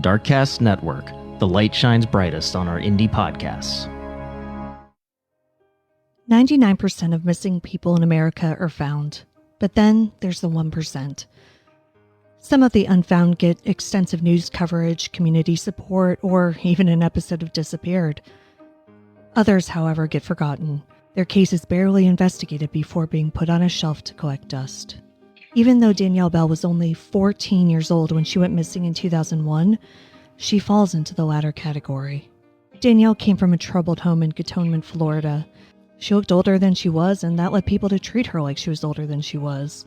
Darkcast Network, the light shines brightest on our indie podcasts. 99% of missing people in America are found, but then there's the 1%. Some of the unfound get extensive news coverage, community support, or even an episode of Disappeared. Others, however, get forgotten. Their case is barely investigated before being put on a shelf to collect dust. Even though Danielle Bell was only 14 years old when she went missing in 2001, she falls into the latter category. Danielle came from a troubled home in Cantonment, Florida. She looked older than she was, and that led people to treat her like she was older than she was.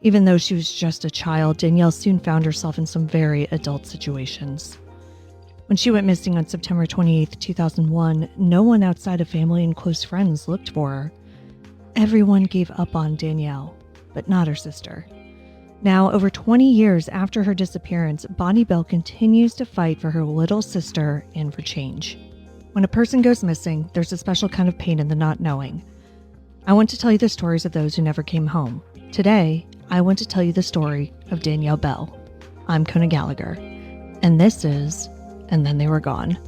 Even though she was just a child, Danielle soon found herself in some very adult situations. When she went missing on September 28, 2001, no one outside of family and close friends looked for her. Everyone gave up on Danielle, but not her sister. Now, over 20 years after her disappearance, Bonnie Bell continues to fight for her little sister and for change. When a person goes missing, there's a special kind of pain in the not knowing. I want to tell you the stories of those who never came home. Today, I want to tell you the story of Danielle Bell. I'm Kona Gallagher, and this is And Then They Were Gone.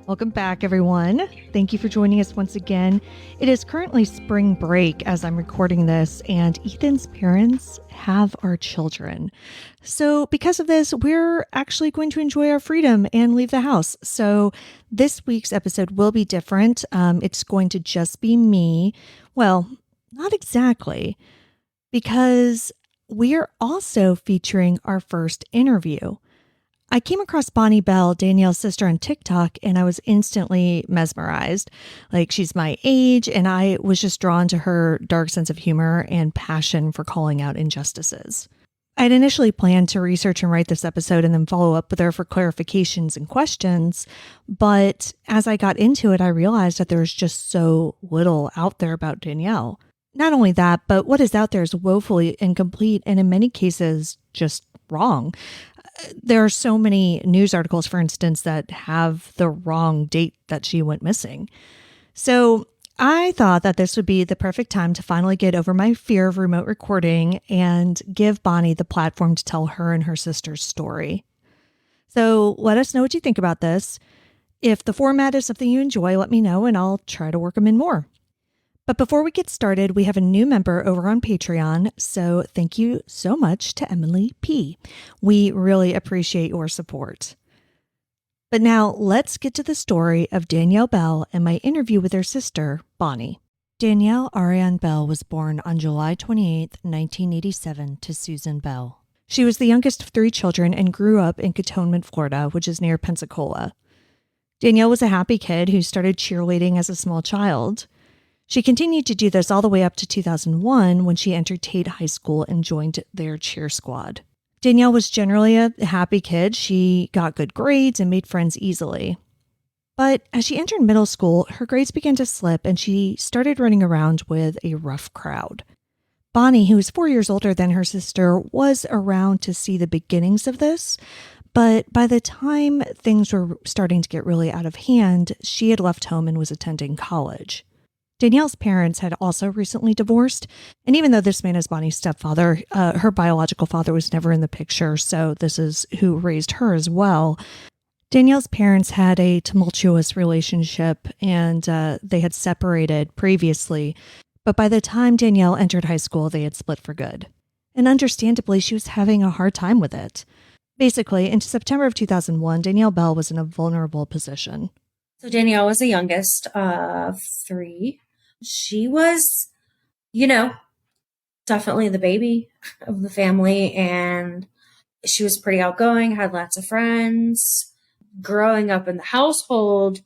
Welcome back, everyone. Thank you for joining us once again. It is currently spring break as I'm recording this, and Ethan's parents have our children. So because of this, we're actually going to enjoy our freedom and leave the house. So this week's episode will be different. It's going to just be me. Well, not exactly, because we're also featuring our first interview. I came across Bonnie Bell, Danielle's sister, on TikTok, and I was instantly mesmerized. Like, she's my age, and I was just drawn to her dark sense of humor and passion for calling out injustices. I'd initially planned to research and write this episode and then follow up with her for clarifications and questions, but as I got into it, I realized that there was just so little out there about Danielle. Not only that, but what is out there is woefully incomplete and in many cases just wrong. There are so many news articles, for instance, that have the wrong date that she went missing. So I thought that this would be the perfect time to finally get over my fear of remote recording and give Bonnie the platform to tell her and her sister's story. So let us know what you think about this. If the format is something you enjoy, let me know and I'll try to work them in more. But before we get started, we have a new member over on Patreon, so thank you so much to Emily P. We really appreciate your support. But now let's get to the story of Danielle Bell and my interview with her sister, Bonnie. Danielle Ariane Bell was born on July 28, 1987, to Susan Bell. She was the youngest of 3 children and grew up in Cantonment, Florida, which is near Pensacola. Danielle was a happy kid who started cheerleading as a small child. She continued to do this all the way up to 2001 when she entered Tate High School and joined their cheer squad. Danielle was generally a happy kid. She got good grades and made friends easily. But as she entered middle school, her grades began to slip and she started running around with a rough crowd. Bonnie, who was 4 years older than her sister, was around to see the beginnings of this. But by the time things were starting to get really out of hand, she had left home and was attending college. Danielle's parents had also recently divorced, and even though this man is Bonnie's stepfather, her biological father was never in the picture, so this is who raised her as well. Danielle's parents had a tumultuous relationship, and they had separated previously, but by the time Danielle entered high school, they had split for good. And understandably, she was having a hard time with it. Basically, in September of 2001, Danielle Bell was in a vulnerable position. So Danielle was the youngest of 3. She was, definitely the baby of the family, and she was pretty outgoing, had lots of friends. Growing up in the household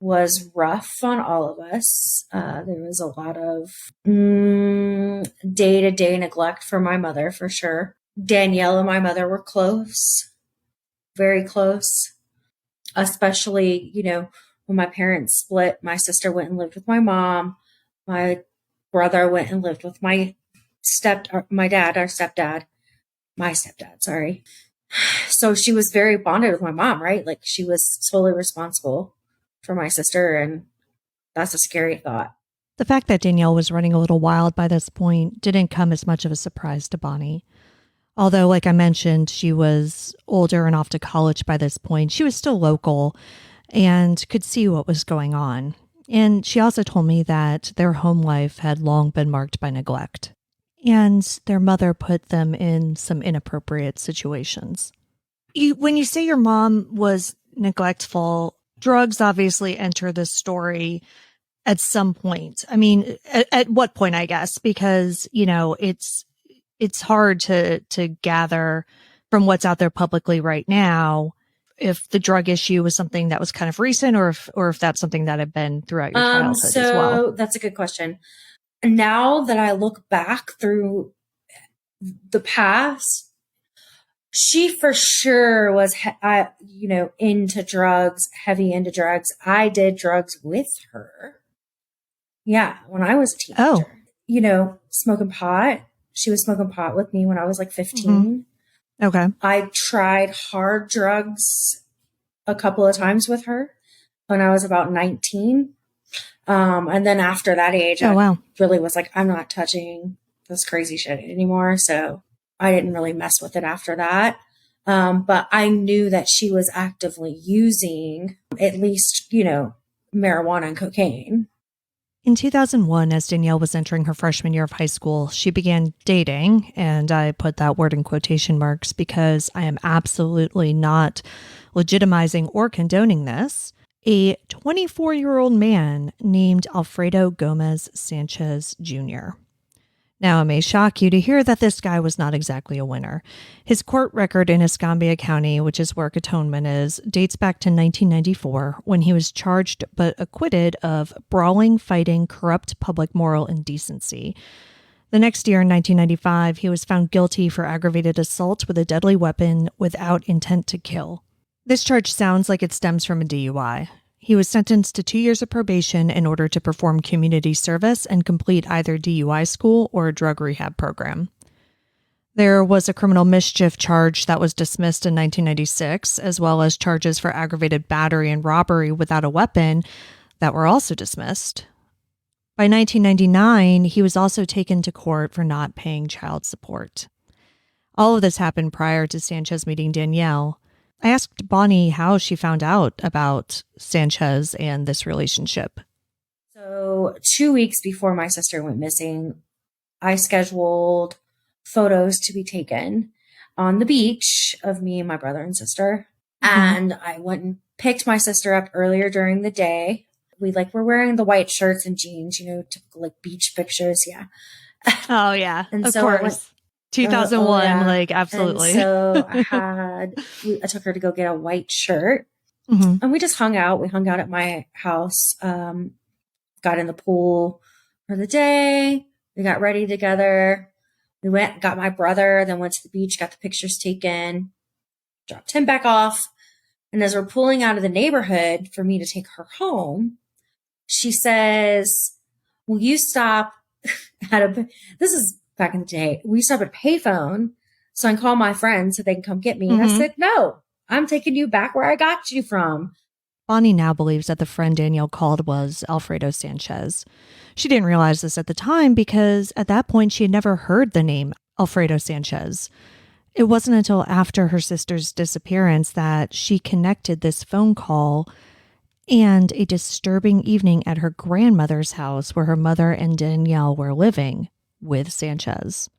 was rough on all of us. There was a lot of day-to-day neglect for my mother, for sure. Danielle and my mother were close, very close, especially, when my parents split. My sister went and lived with my mom. My brother went and lived with my stepdad, sorry. So she was very bonded with my mom, right? Like, she was solely responsible for my sister, and that's a scary thought. The fact that Danielle was running a little wild by this point didn't come as much of a surprise to Bonnie. Although, like I mentioned, she was older and off to college by this point, she was still local and could see what was going on. And she also told me that their home life had long been marked by neglect, and their mother put them in some inappropriate situations. When you say your mom was neglectful, drugs obviously enter this story at some point. I mean, at what point, I guess, because, it's hard to gather from what's out there publicly right now if the drug issue was something that was kind of recent, or if that's something that had been throughout your childhood as well. That's a good question. Now that I look back through the past, she for sure was, into drugs, heavy into drugs. I did drugs with her. Yeah, when I was a teenager. Smoking pot. She was smoking pot with me when I was like 15. Mm-hmm. Okay. I tried hard drugs a couple of times with her when I was about 19. And then after that age, I really was like, I'm not touching this crazy shit anymore. So I didn't really mess with it after that. But I knew that she was actively using at least, marijuana and cocaine. In 2001, as Danielle was entering her freshman year of high school, she began dating, and I put that word in quotation marks because I am absolutely not legitimizing or condoning this, a 24-year-old man named Alfredo Gomez Sanchez Jr. Now, it may shock you to hear that this guy was not exactly a winner. His court record in Escambia County, which is where Atonement is, dates back to 1994 when he was charged but acquitted of brawling, fighting, corrupt public moral indecency. The next year, in 1995, he was found guilty for aggravated assault with a deadly weapon without intent to kill. This charge sounds like it stems from a DUI. He was sentenced to 2 years of probation in order to perform community service and complete either DUI school or a drug rehab program. There was a criminal mischief charge that was dismissed in 1996, as well as charges for aggravated battery and robbery without a weapon that were also dismissed. By 1999, he was also taken to court for not paying child support. All of this happened prior to Sanchez meeting Danielle. I asked Bonnie how she found out about Sanchez and this relationship. So 2 weeks before my sister went missing, I scheduled photos to be taken on the beach of me and my brother and sister. Mm-hmm. And I went and picked my sister up earlier during the day. We were wearing the white shirts and jeans, typical beach pictures. Yeah. Oh yeah. And of so course. 2001, yeah. Absolutely. And so I took her to go get a white shirt, mm-hmm. and we just hung out. We hung out at my house, got in the pool for the day. We got ready together. We went, got my brother, then went to the beach, got the pictures taken, dropped him back off. And as we're pulling out of the neighborhood for me to take her home, she says, will you stop this is back in the day, we used to have a payphone so I can call my friends so they can come get me. Mm-hmm. And I said, no, I'm taking you back where I got you from. Bonnie now believes that the friend Danielle called was Alfredo Sanchez. She didn't realize this at the time because at that point she had never heard the name Alfredo Sanchez. It wasn't until after her sister's disappearance that she connected this phone call and a disturbing evening at her grandmother's house where her mother and Danielle were living with Sanchez.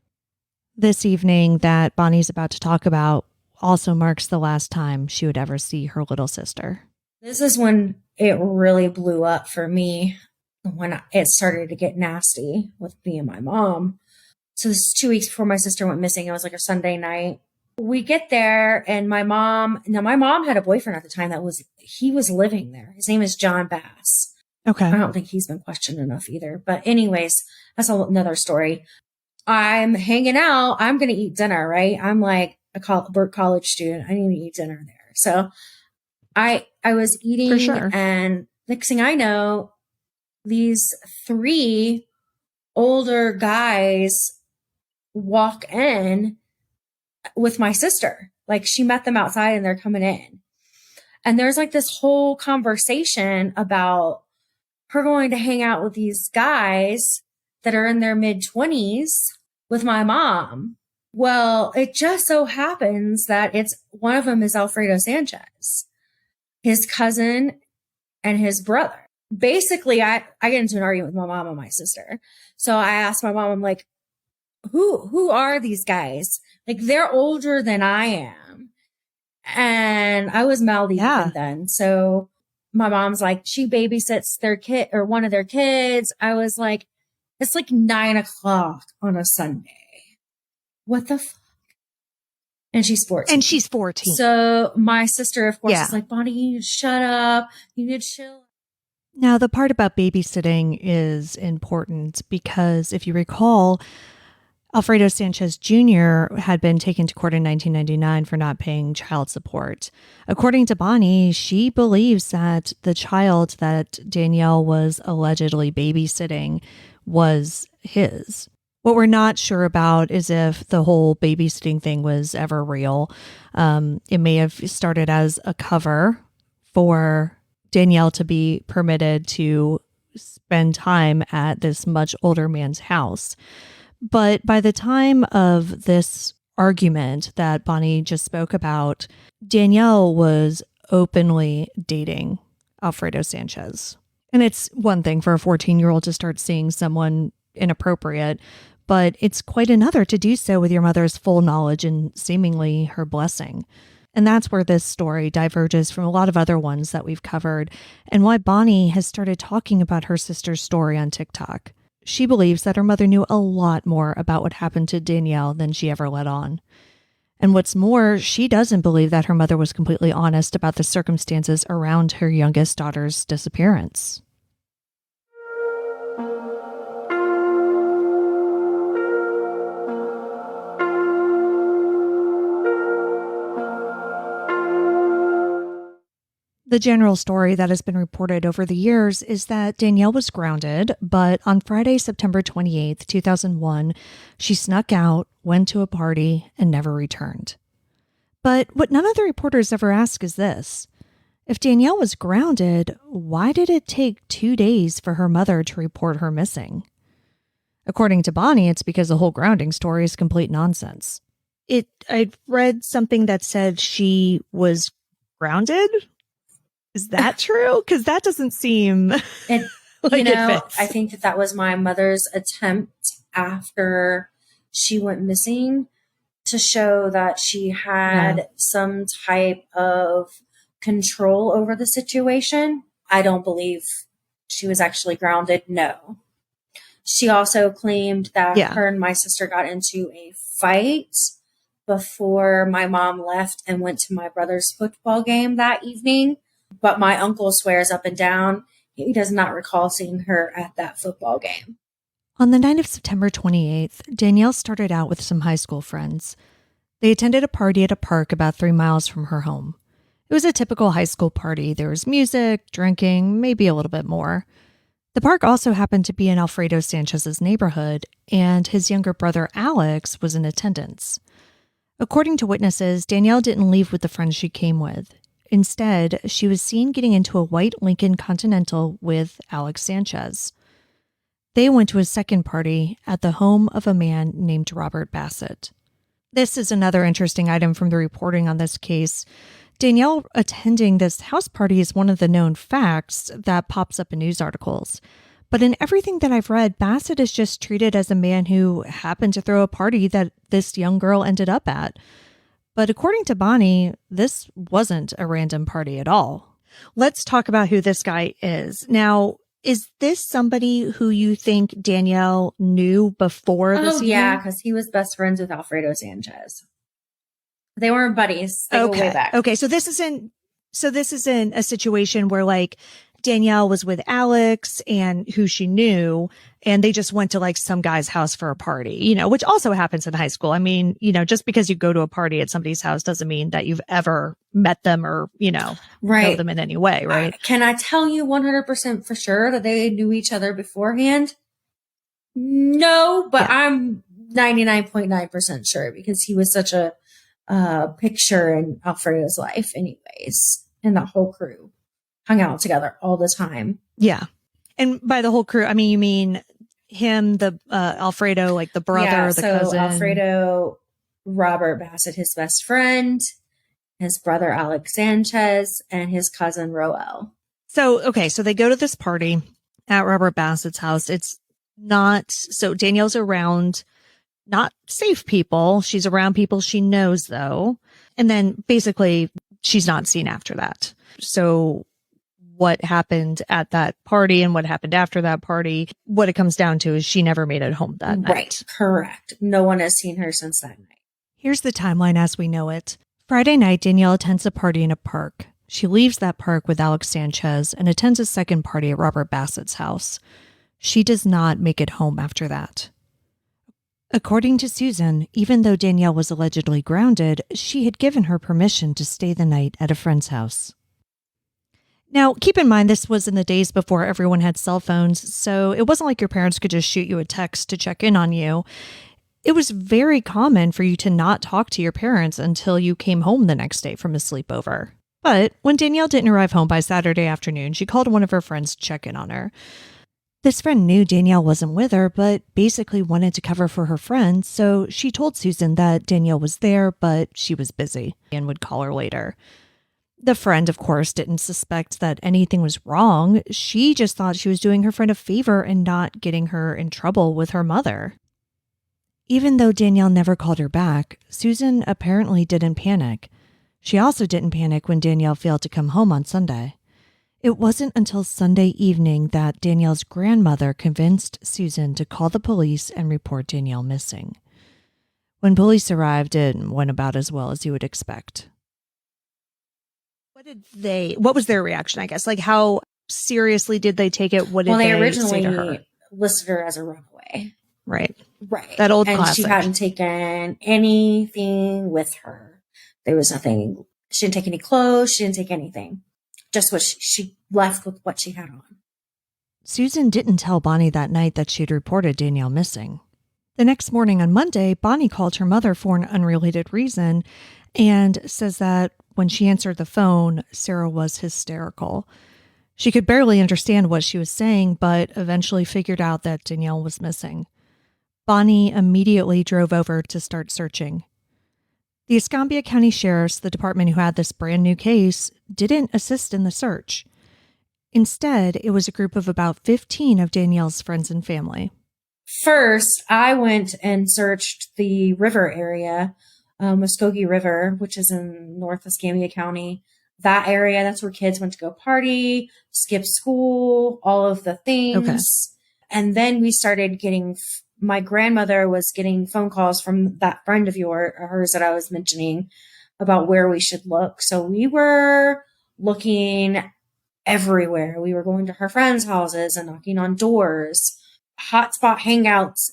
This evening that Bonnie's about to talk about also marks the last time she would ever see her little sister. This is when it really blew up for me, when it started to get nasty with me and my mom. So this is 2 weeks before my sister went missing. It was a Sunday night. We get there and my mom had a boyfriend at the time that was he was living there. His name is John Bass. Okay. I don't think he's been questioned enough either. But anyways, that's another story. I'm hanging out. I'm going to eat dinner, right? I'm like a college student. I need to eat dinner there. So I was eating, for sure. And next thing I know, these 3 older guys walk in with my sister. Like, she met them outside and they're coming in. And there's like this whole conversation about her going to hang out with these guys that are in their mid-20s with my mom. Well, it just so happens that one of them is Alfredo Sanchez, his cousin and his brother. Basically, I get into an argument with my mom and my sister. So I asked my mom, I'm like, who are these guys? Like, they're older than I am. And I was Maldives then. So my mom's like, she babysits their kid or one of their kids. I was like, it's like 9:00 on a Sunday. What the fuck? And she's 14. So my sister, of course, is like, Bonnie, you need to shut up. You need to chill. Now, the part about babysitting is important because if you recall, Alfredo Sanchez Jr. had been taken to court in 1999 for not paying child support. According to Bonnie, she believes that the child that Danielle was allegedly babysitting was his. What we're not sure about is if the whole babysitting thing was ever real. It may have started as a cover for Danielle to be permitted to spend time at this much older man's house. But by the time of this argument that Bonnie just spoke about, Danielle was openly dating Alfredo Sanchez. And it's one thing for a 14-year-old to start seeing someone inappropriate, but it's quite another to do so with your mother's full knowledge and seemingly her blessing. And that's where this story diverges from a lot of other ones that we've covered, and why Bonnie has started talking about her sister's story on TikTok. She believes that her mother knew a lot more about what happened to Danielle than she ever let on. And what's more, she doesn't believe that her mother was completely honest about the circumstances around her youngest daughter's disappearance. The general story that has been reported over the years is that Danielle was grounded, but on Friday, September 28th, 2001, she snuck out, went to a party, and never returned. But what none of the reporters ever ask is this. If Danielle was grounded, why did it take 2 days for her mother to report her missing? According to Bonnie, it's because the whole grounding story is complete nonsense. I read something that said she was grounded. Is that true? Because that doesn't seem like it fits. I think that was my mother's attempt after she went missing to show that she had some type of control over the situation. I don't believe she was actually grounded. No. She also claimed that her and my sister got into a fight before my mom left and went to my brother's football game that evening. But my uncle swears up and down he does not recall seeing her at that football game. On the night of September 28th, Danielle started out with some high school friends. They attended a party at a park about 3 miles from her home. It was a typical high school party. There was music, drinking, maybe a little bit more. The park also happened to be in Alfredo Sanchez's neighborhood, and his younger brother Alex was in attendance. According to witnesses, Danielle didn't leave with the friends she came with. Instead, she was seen getting into a white Lincoln Continental with Alex Sanchez. They went to a second party at the home of a man named Robert Bassett. This is another interesting item from the reporting on this case. Danielle attending this house party is one of the known facts that pops up in news articles. But in everything that I've read, Bassett is just treated as a man who happened to throw a party that this young girl ended up at. But according to Bonnie, this wasn't a random party at all. Let's talk about who this guy is. Now, is this somebody who you think Danielle knew before this evening? Yeah, because he was best friends with Alfredo Sanchez. They weren't buddies. They go way back. Okay, so this isn't So this isn't a situation where like Danielle was with Alex and who she knew, and they just went to like some guy's house for a party, which also happens in high school. I mean, just because you go to a party at somebody's house doesn't mean that you've ever met them or, know them in any way, right? Can I tell you 100% for sure that they knew each other beforehand? No, but yeah. I'm 99.9% sure because he was such a picture in Alfredo's life anyways, and that whole crew hung out together all the time. Yeah. And by the whole crew, I mean, you mean him, the Alfredo, like the brother, the cousin? Alfredo, Robert Bassett, his best friend, his brother, Alex Sanchez, and his cousin, Roel. So they go to this party at Robert Bassett's house. It's not, so Danielle's around not safe people. She's around people she knows though. And then basically she's not seen after that. So what happened at that party and what happened after that party, what it comes down to is she never made it home that night. Right. Correct. No one has seen her since that night. Here's the timeline as we know it. Friday night, Danielle attends a party in a park. She leaves that park with Alex Sanchez and attends a second party at Robert Bassett's house. She does not make it home after that. According to Susan, even though Danielle was allegedly grounded, she had given her permission to stay the night at a friend's house. Now, keep in mind, this was in the days before everyone had cell phones, so it wasn't like your parents could just shoot you a text to check in on you. It was very common for you to not talk to your parents until you came home the next day from a sleepover. But when Danielle didn't arrive home by Saturday afternoon, she called one of her friends to check in on her. This friend knew Danielle wasn't with her, but basically wanted to cover for her friend, so she told Susan that Danielle was there, but she was busy and would call her later. The friend, of course, didn't suspect that anything was wrong. She just thought she was doing her friend a favor and not getting her in trouble with her mother. Even though Danielle never called her back, Susan apparently didn't panic. She also didn't panic when Danielle failed to come home on Sunday. It wasn't until Sunday evening that Danielle's grandmother convinced Susan to call the police and report Danielle missing. When police arrived, it went about as well as you would expect. What was their reaction, I guess? Like, how seriously did they take it? What did they originally say to her? Listed her as a runaway. Right. That old and classic. She hadn't taken anything with her. There was nothing. She didn't take any clothes. She didn't take anything. Just what she left with what she had on. Susan didn't tell Bonnie that night that she'd reported Danielle missing. The next morning on Monday, Bonnie called her mother for an unrelated reason and says that when she answered the phone, Sarah was hysterical. She could barely understand what she was saying, but eventually figured out that Danielle was missing. Bonnie immediately drove over to start searching. The Escambia County Sheriffs, the department who had this brand new case, didn't assist in the search. Instead, it was a group of about 15 of Danielle's friends and family. First, I went and searched the river area, Muskogee River, which is in North Escambia County. That area, that's where kids went to go party, skip school, all of the things. Okay. And then we started getting, my grandmother was getting phone calls from that friend of hers that I was mentioning about where we should look. So we were looking everywhere. We were going to her friends' houses and knocking on doors, hotspot hangouts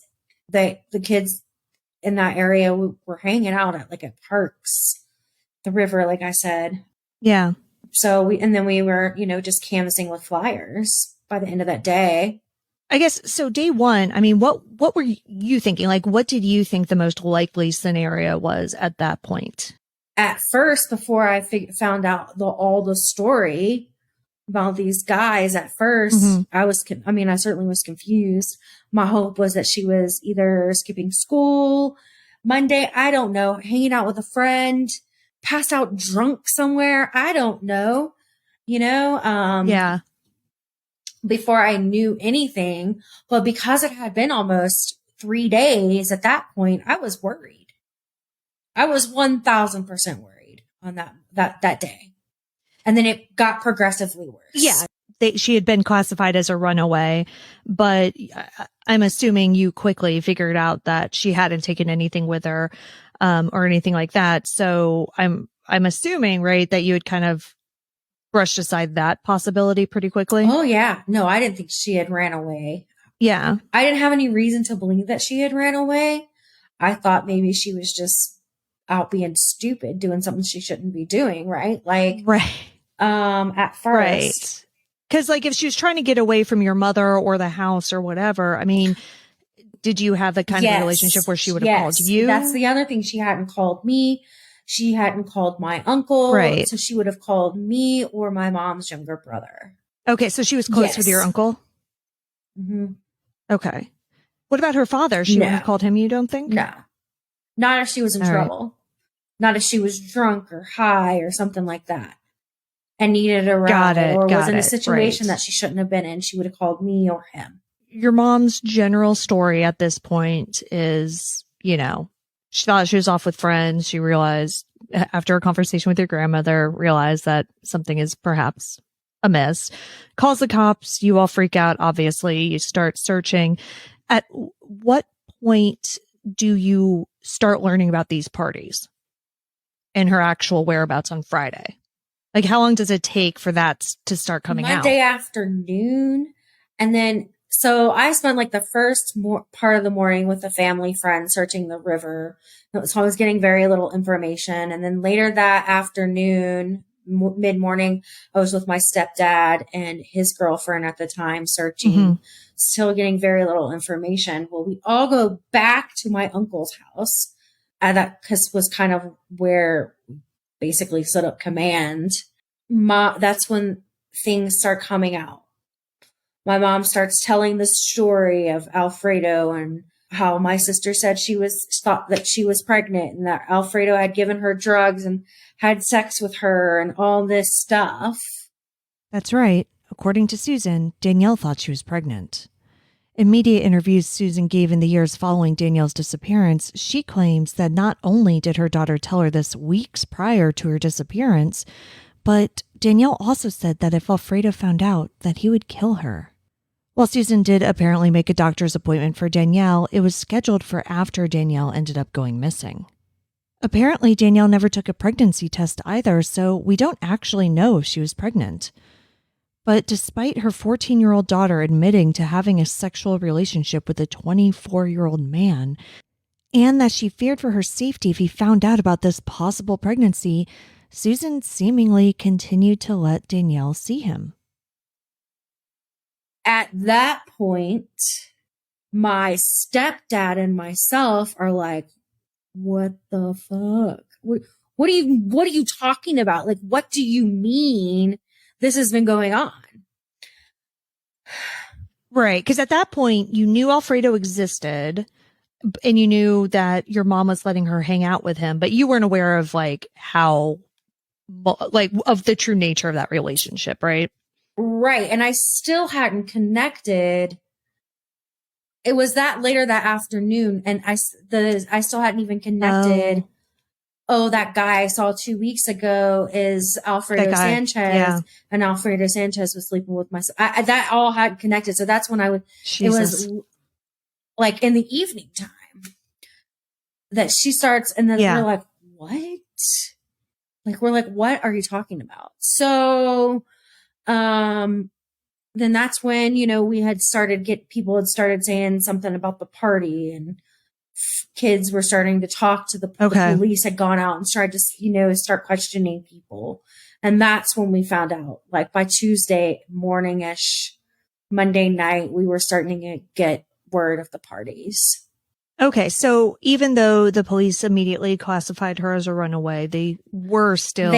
that the kids in that area were hanging out at parks, the river, like I said. Yeah. So we were, just canvassing with flyers by the end of that day. I guess, so day one, I mean, what were you thinking? Like, what did you think the most likely scenario was at that point? At first, before I found out all the story about these guys, at first, I certainly was confused. My hope was that she was either skipping school Monday, I don't know, hanging out with a friend, passed out drunk somewhere. I don't know, yeah. Before I knew anything. But because it had been almost 3 days at that point, I was worried. I was 1,000% worried on that day. And then it got progressively worse. Yeah. She had been classified as a runaway, but I'm assuming you quickly figured out that she hadn't taken anything with her, or anything like that. So I'm assuming, right, that you had kind of brushed aside that possibility pretty quickly. Oh, yeah. No, I didn't think she had ran away. Yeah. I didn't have any reason to believe that she had ran away. I thought maybe she was just out being stupid, doing something she shouldn't be doing, right? Like, at first. Right. Because, like, if she was trying to get away from your mother or the house or whatever, I mean, did you have the kind of relationship where she would have called you? That's the other thing. She hadn't called me. She hadn't called my uncle. Right. So she would have called me or my mom's younger brother. Okay. So she was close with your uncle? Mm-hmm. Okay. What about her father? She wouldn't have called him, you don't think? No. Not if she was in trouble. Right. Not if she was drunk or high or something like that and needed a ride or was in a situation that she shouldn't have been in. She would have called me or him. Your mom's general story at this point is, you know, she thought she was off with friends. She realized after a conversation with your grandmother, realized that something is perhaps amiss. Calls the cops. You all freak out. Obviously, you start searching. At what point do you start learning about these parties and her actual whereabouts on Friday? Like, how long does it take for that to start coming out? Monday afternoon. And then, so I spent like the first part of the morning with a family friend searching the river. So I was getting very little information. And then later that afternoon, mid-morning, I was with my stepdad and his girlfriend at the time searching, still getting very little information. Well, we all go back to my uncle's house. That was kind of where basically set up command. That's when things start coming out. My mom starts telling the story of Alfredo and how my sister said thought that she was pregnant and that Alfredo had given her drugs and had sex with her and all this stuff. That's right. According to Susan, Danielle thought she was pregnant. In media interviews Susan gave in the years following Danielle's disappearance, she claims that not only did her daughter tell her this weeks prior to her disappearance, but Danielle also said that if Alfredo found out, that he would kill her. While Susan did apparently make a doctor's appointment for Danielle, it was scheduled for after Danielle ended up going missing. Apparently, Danielle never took a pregnancy test either, so we don't actually know if she was pregnant. But despite her 14-year-old daughter admitting to having a sexual relationship with a 24-year-old man, and that she feared for her safety if he found out about this possible pregnancy, Susan seemingly continued to let Danielle see him. At that point, my stepdad and myself are like, what the fuck? What are you talking about? Like, what do you mean this has been going on? Right. Because at that point, you knew Alfredo existed and you knew that your mom was letting her hang out with him, but you weren't aware of like how, like, of the true nature of that relationship, right? Right. And I still hadn't connected. It was that later that afternoon. And I still hadn't even connected. Oh, that guy I saw 2 weeks ago is Alfredo Sanchez. Yeah. And Alfredo Sanchez was sleeping with myself. That all hadn't connected. So that's when it was like in the evening time that she starts. And then we're like, what? Like, we're like, what are you talking about? So, then that's when, we had people had started saying something about the party and kids were starting to talk to the police had gone out and started to, start questioning people. And that's when we found out, like by Tuesday morning-ish, Monday night, we were starting to get word of the parties. Okay. So even though the police immediately classified her as a runaway, they were still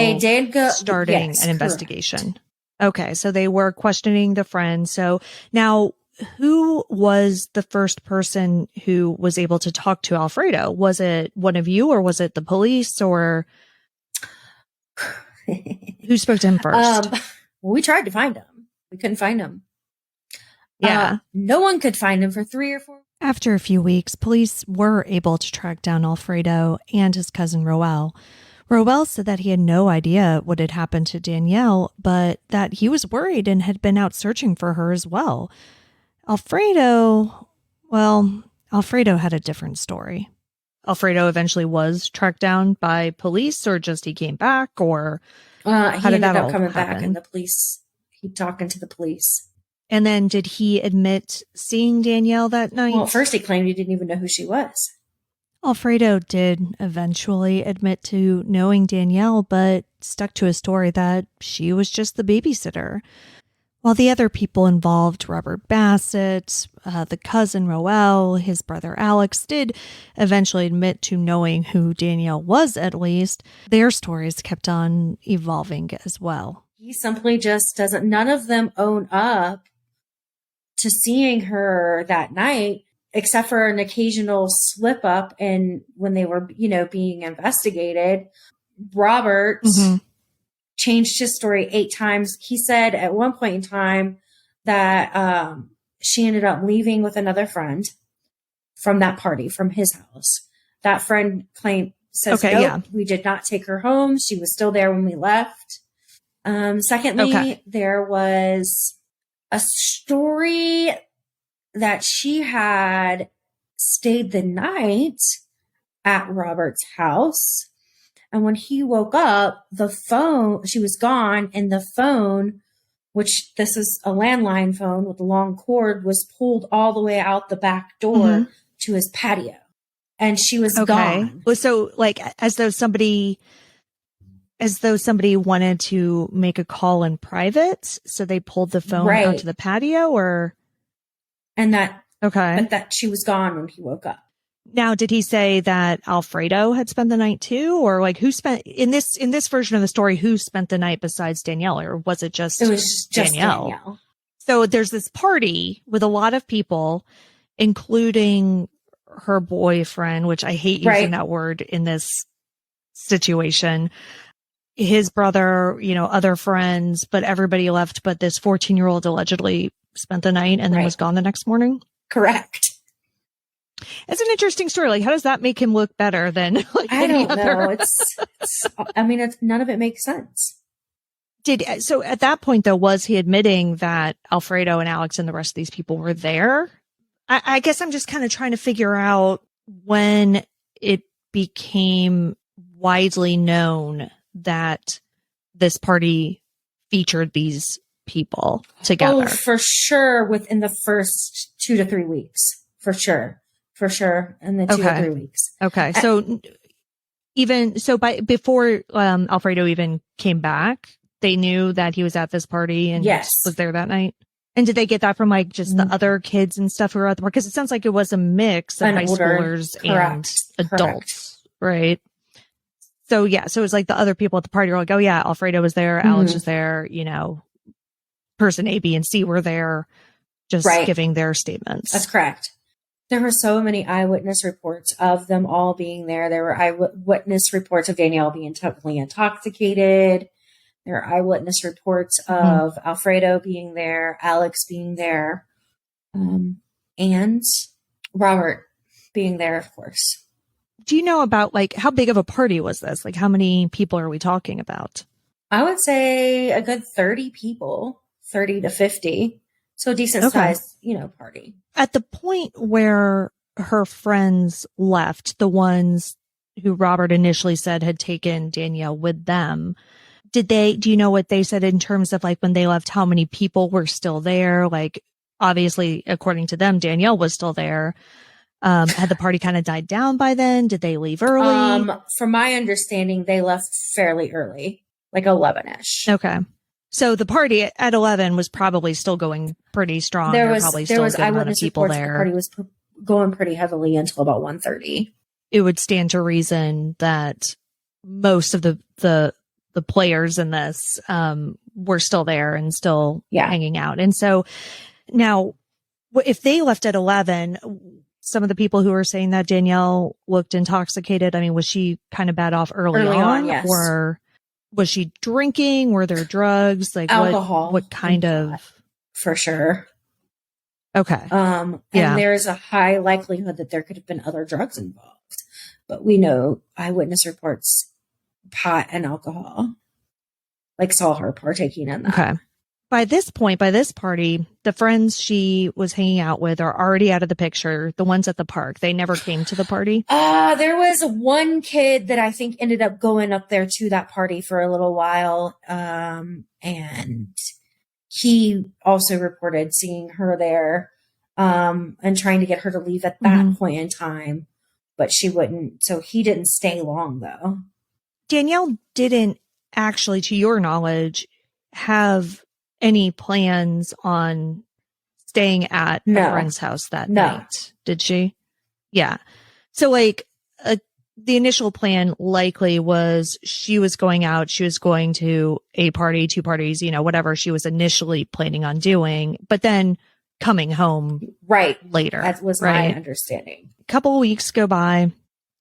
starting an investigation. Okay. So they were questioning the friend. So now, who was the first person who was able to talk to Alfredo? Was it one of you or was it the police or who spoke to him first? Well, we tried to find him. We couldn't find him. Yeah. No one could find him for 3 or 4. After a few weeks, police were able to track down Alfredo and his cousin Roel. Roel said that he had no idea what had happened to Danielle, but that he was worried and had been out searching for her as well. Alfredo had a different story. Alfredo eventually was tracked down by police, or just he came back, or He how did ended that up all coming back, happen? and the police, he talking to the police. And then did he admit seeing Danielle that night? Well, at first he claimed he didn't even know who she was. Alfredo did eventually admit to knowing Danielle, but stuck to his story that she was just the babysitter. While the other people involved, Robert Bassett, the cousin Roel, his brother Alex, did eventually admit to knowing who Danielle was, at least, their stories kept on evolving as well. He simply just doesn't, none of them own up to seeing her that night, except for an occasional slip up. And when they were, being investigated, Robert changed his story 8 times. He said at one point in time that she ended up leaving with another friend from that party, from his house. That friend says, nope, we did not take her home. She was still there when we left. Secondly, there was a story that she had stayed the night at Robert's house. And when he woke up, she was gone. And the phone, which this is a landline phone with a long cord, was pulled all the way out the back door to his patio. And she was gone. So like, as though somebody wanted to make a call in private. So they pulled the phone out to the patio, but that she was gone when he woke up. Now, did he say that Alfredo had spent the night too? Or like, who spent in this version of the story, who spent the night besides Danielle? Or was it just Danielle? So there's this party with a lot of people, including her boyfriend, which I hate using that word in this situation. His brother, other friends, but everybody left. But this 14-year-old allegedly spent the night and then was gone the next morning. Correct. It's an interesting story. Like, how does that make him look better than I don't know. None of it makes sense. So at that point though, was he admitting that Alfredo and Alex and the rest of these people were there? I guess I'm just kind of trying to figure out when it became widely known that this party featured these people together. Oh, for sure. Within the first 2 to 3 weeks. For sure. In the 2 or 3 weeks. Okay. So before Alfredo even came back, they knew that he was at this party and was there that night. And did they get that from like just the other kids and stuff who were at the party? Because it sounds like it was a mix of high schoolers and adults, right? So yeah, so it was like the other people at the party were like, oh yeah, Alfredo was there, Alex was there, person A, B, and C were there, just giving their statements. That's correct. There were so many eyewitness reports of them all being there. There were eyewitness reports of Danielle being totally intoxicated. There are eyewitness reports of Alfredo being there, Alex being there, and Robert being there, of course. Do you know about like how big of a party was this? Like how many people are we talking about? I would say a good 30 people, 30 to 50. So a decent sized, party. At the point where her friends left, the ones who Robert initially said had taken Danielle with them, do you know what they said in terms of like when they left, how many people were still there? Like obviously, according to them, Danielle was still there. Had the party kind of died down by then? Did they leave early? From my understanding, they left fairly early, like 11-ish. Okay. So the party at 11 was probably still going pretty strong. There was eyewitness reports there. The party was going pretty heavily until about 1:30. It would stand to reason that most of the players in this were still there and still hanging out. And so now, if they left at 11, some of the people who were saying that Danielle looked intoxicated, I mean, was she kind of bad off early on? Yes. Or was she drinking? Were there drugs? Like alcohol? What kind of? For sure. Okay. And there's a high likelihood that there could have been other drugs involved, but we know eyewitness reports pot and alcohol, like saw her partaking in that. Okay. by this point, by this party, the friends she was hanging out with are already out of the picture. The ones at the park, they never came to the party. There was one kid that I think ended up going up there to that party for a little while. And he also reported seeing her there, and trying to get her to leave at that point in time, but she wouldn't. So he didn't stay long though. Danielle didn't actually, to your knowledge, have any plans on staying at a friend's house that night, did she? Yeah. So like the initial plan likely was she was going out, she was going to a party, two parties, whatever she was initially planning on doing, but then coming home later. That was my understanding. A couple of weeks go by.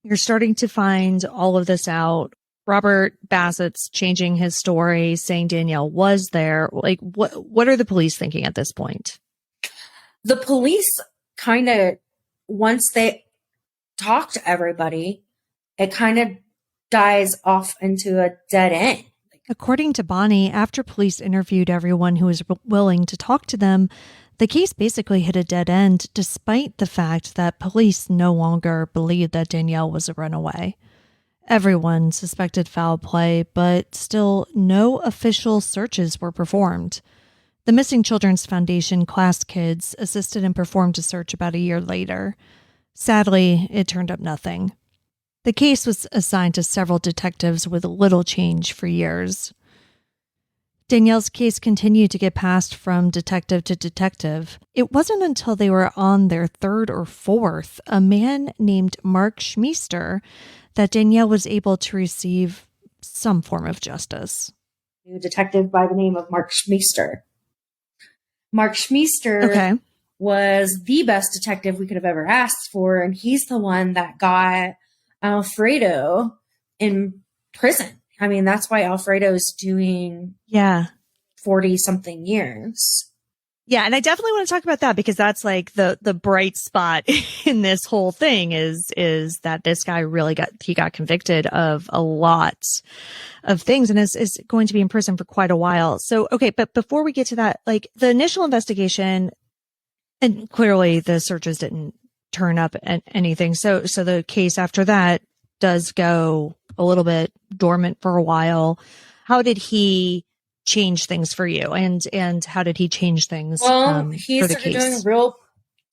You're starting to find all of this out. Robert Bassett's changing his story, saying Danielle was there. Like, what are the police thinking at this point? The police kind of, once they talk to everybody, it kind of dies off into a dead end. According to Bonnie, after police interviewed everyone who was willing to talk to them, the case basically hit a dead end, despite the fact that police no longer believed that Danielle was a runaway. Everyone suspected foul play, but still no official searches were performed. The Missing Children's Foundation class kids assisted and performed a search about a year later. Sadly, it turned up nothing. The case was assigned to several detectives with little change for years. Danielle's case continued to get passed from detective to detective. It wasn't until they were on their third or fourth, a man named Mark Schmeister, that Danielle was able to receive some form of justice. A detective by the name of Mark Schmeister. Mark Schmeister was the best detective we could have ever asked for, and he's the one that got Alfredo in prison. I mean, that's why Alfredo's doing 40-something years. Yeah, and I definitely want to talk about that because that's like the bright spot in this whole thing is that this guy really got convicted of a lot of things and is going to be in prison for quite a while. So, okay, but before we get to that, like the initial investigation, and clearly the searches didn't turn up anything. So the case after that does go a little bit dormant for a while. How did he change things for you, and how did he change things? Well, he started doing real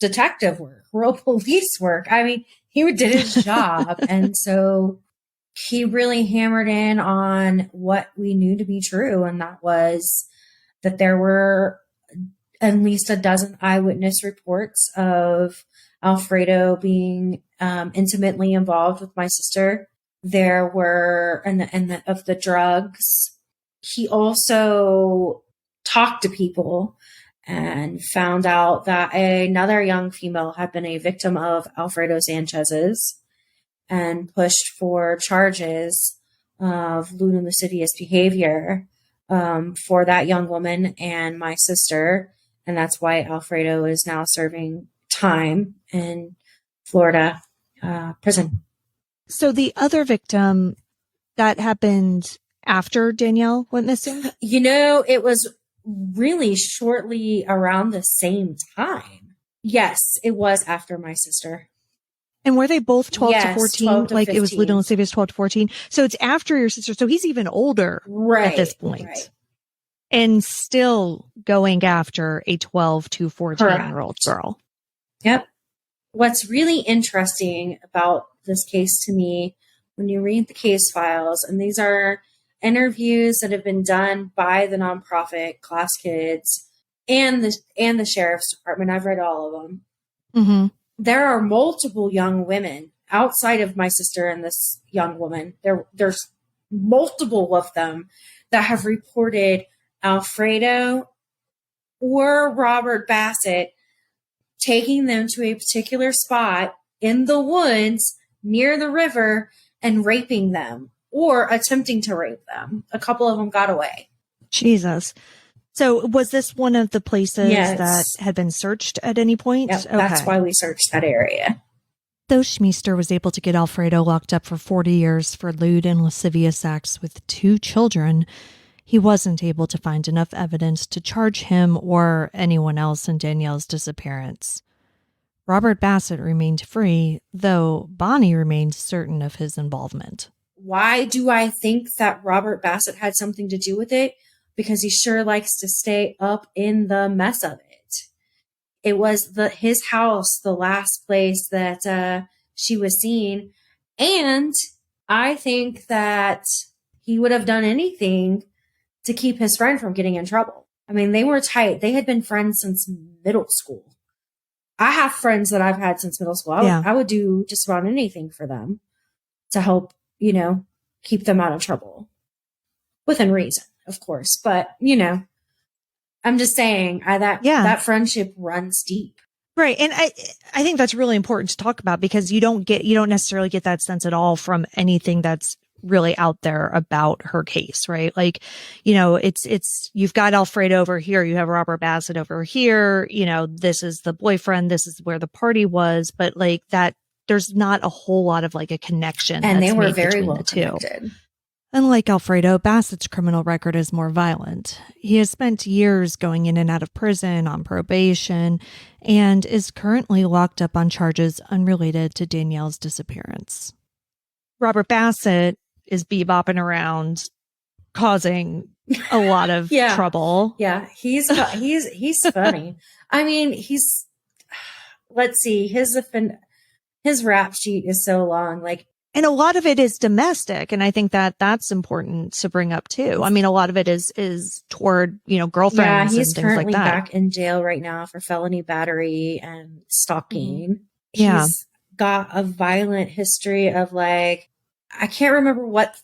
detective work, real police work. I mean, he did his job, and so he really hammered in on what we knew to be true, and that was that there were at least a dozen eyewitness reports of Alfredo being intimately involved with my sister. There were of the drugs. He also talked to people and found out that another young female had been a victim of Alfredo Sanchez's and pushed for charges of lewd and lascivious behavior for that young woman and my sister. And that's why Alfredo is now serving time in Florida prison. So the other victim, that happened after Danielle went missing? It was really shortly around the same time. Yes, it was after my sister. And were they both 12 to 14? 12 to like 15. It was lewd and lascivious 12 to 14. So it's after your sister. So he's even older at this point. Right. And still going after a 12 to 14-year-old girl. Yep. What's really interesting about this case to me, when you read the case files, and these are interviews that have been done by the nonprofit Class Kids and the Sheriff's Department. I've read all of them. Mm-hmm. There are multiple young women outside of my sister and this young woman. There's multiple of them that have reported Alfredo or Robert Bassett taking them to a particular spot in the woods near the river and raping them or attempting to rape them. A couple of them got away. Jesus. So was this one of the places that had been searched at any point? Yep, that's why we searched that area. Though Schmeister was able to get Alfredo locked up for 40 years for lewd and lascivious acts with 2 children, he wasn't able to find enough evidence to charge him or anyone else in Danielle's disappearance. Robert Bassett remained free, though Bonnie remained certain of his involvement. Why do I think that Robert Bassett had something to do with it? Because he sure likes to stay up in the mess of it. It was his house, the last place that she was seen. And I think that he would have done anything to keep his friend from getting in trouble. I mean, they were tight. They had been friends since middle school. I have friends that I've had since middle school. I would do just about anything for them to help, keep them out of trouble. Within reason, of course. But, I'm just saying that friendship runs deep. Right. And I think that's really important to talk about because you don't necessarily get that sense at all from anything that's really out there about her case, right? Like, it's you've got Alfredo over here, you have Robert Bassett over here, this is the boyfriend, this is where the party was, but like that, there's not a whole lot of like a connection. And they were very well connected. Unlike Alfredo, Bassett's criminal record is more violent. He has spent years going in and out of prison on probation and is currently locked up on charges unrelated to Danielle's disappearance. Robert Bassett is bebopping around, causing a lot of trouble. Yeah, he's funny. I mean, let's see, his rap sheet is so long, and a lot of it is domestic. And I think that that's important to bring up too. I mean, a lot of it is toward, girlfriends and things like that. He's currently back in jail right now for felony battery and stalking. Yeah. He's got a violent history of I can't remember what.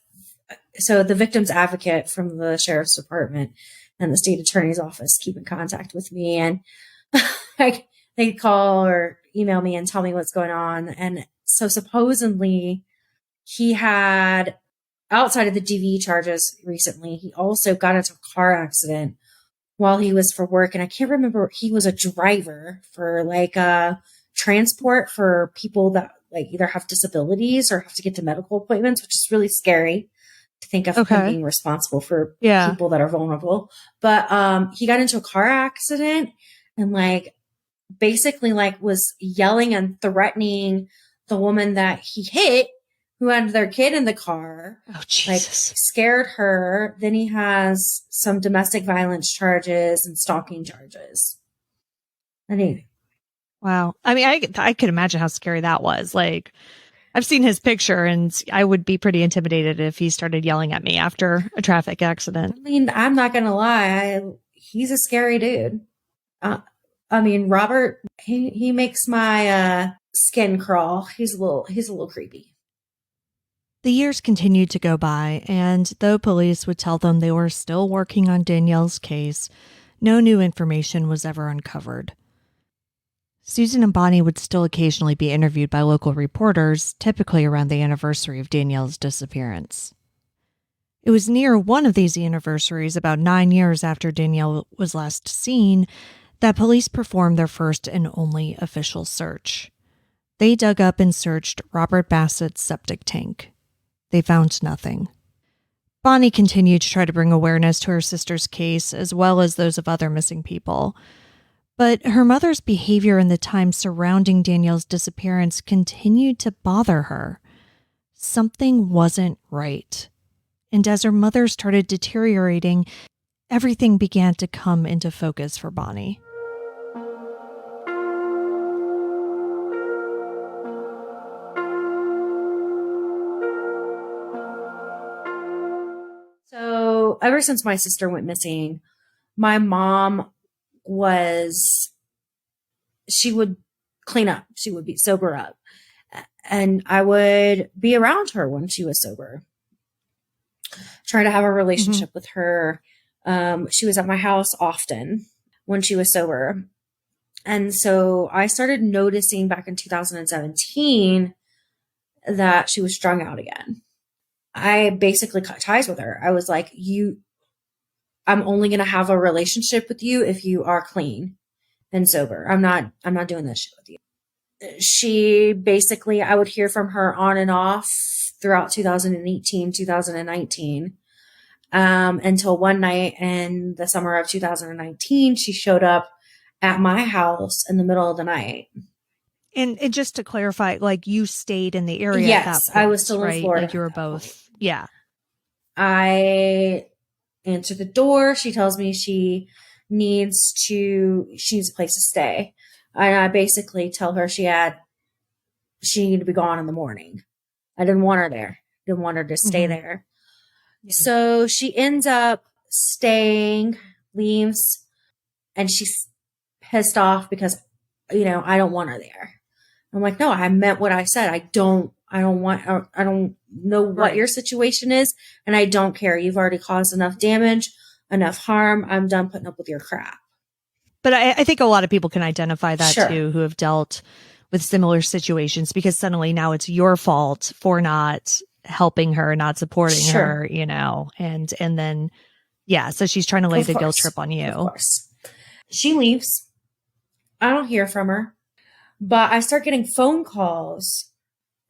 So the victim's advocate from the sheriff's department and the state attorney's office keep in contact with me, and they call or email me and tell me what's going on. And so supposedly he had, outside of the DV charges recently, he also got into a car accident while he was for work. And I can't remember, he was a driver for transport for people that either have disabilities or have to get to medical appointments, which is really scary to think of him being responsible for people that are vulnerable. But he got into a car accident and basically was yelling and threatening the woman that he hit, who had their kid in the car. Oh, Jesus. Scared her. Then he has some domestic violence charges and stalking charges. Anyway. Wow. I mean, I could imagine how scary that was. I've seen his picture and I would be pretty intimidated if he started yelling at me after a traffic accident. I mean, I'm not going to lie. He's a scary dude. Robert, he makes my skin crawl. He's a little creepy. The years continued to go by, and though police would tell them they were still working on Danielle's case, no new information was ever uncovered. Susan and Bonnie would still occasionally be interviewed by local reporters, typically around the anniversary of Danielle's disappearance. It was near one of these anniversaries, about 9 years after Danielle was last seen, that police performed their first and only official search. They dug up and searched Robert Bassett's septic tank. They found nothing. Bonnie continued to try to bring awareness to her sister's case, as well as those of other missing people. But her mother's behavior in the time surrounding Danielle's disappearance continued to bother her. Something wasn't right. And as her mother started deteriorating, everything began to come into focus for Bonnie. So ever since my sister went missing, my mom she would clean up. She would be sober up. And I would be around her when she was sober. Try to have a relationship with her. She was at my house often when she was sober. And so I started noticing back in 2017 that she was strung out again. I basically cut ties with her. I was like, I'm only going to have a relationship with you if you are clean and sober. I'm not doing this shit with you. She basically, I would hear from her on and off throughout 2018, 2019. until one night in the summer of 2019, she showed up at my house in the middle of the night. And just to clarify, like you stayed in the area at that Yes, point, I was still in right? Florida Like you were at that both. point. Yeah. I answer the door. She tells me she needs a place to stay. And I basically tell her she needed to be gone in the morning. I didn't want her there. Didn't want her to stay there. Yeah. So she ends up staying, leaves, and she's pissed off because, I don't want her there. I'm like, no, I meant what I said. I don't know what your situation is, and I don't care. You've already caused enough damage, enough harm. I'm done putting up with your crap. But I think a lot of people can identify that too, who have dealt with similar situations, because suddenly now it's your fault for not helping her, not supporting her, and then, so she's trying to lay the guilt trip on you. Of course. She leaves. I don't hear from her, but I start getting phone calls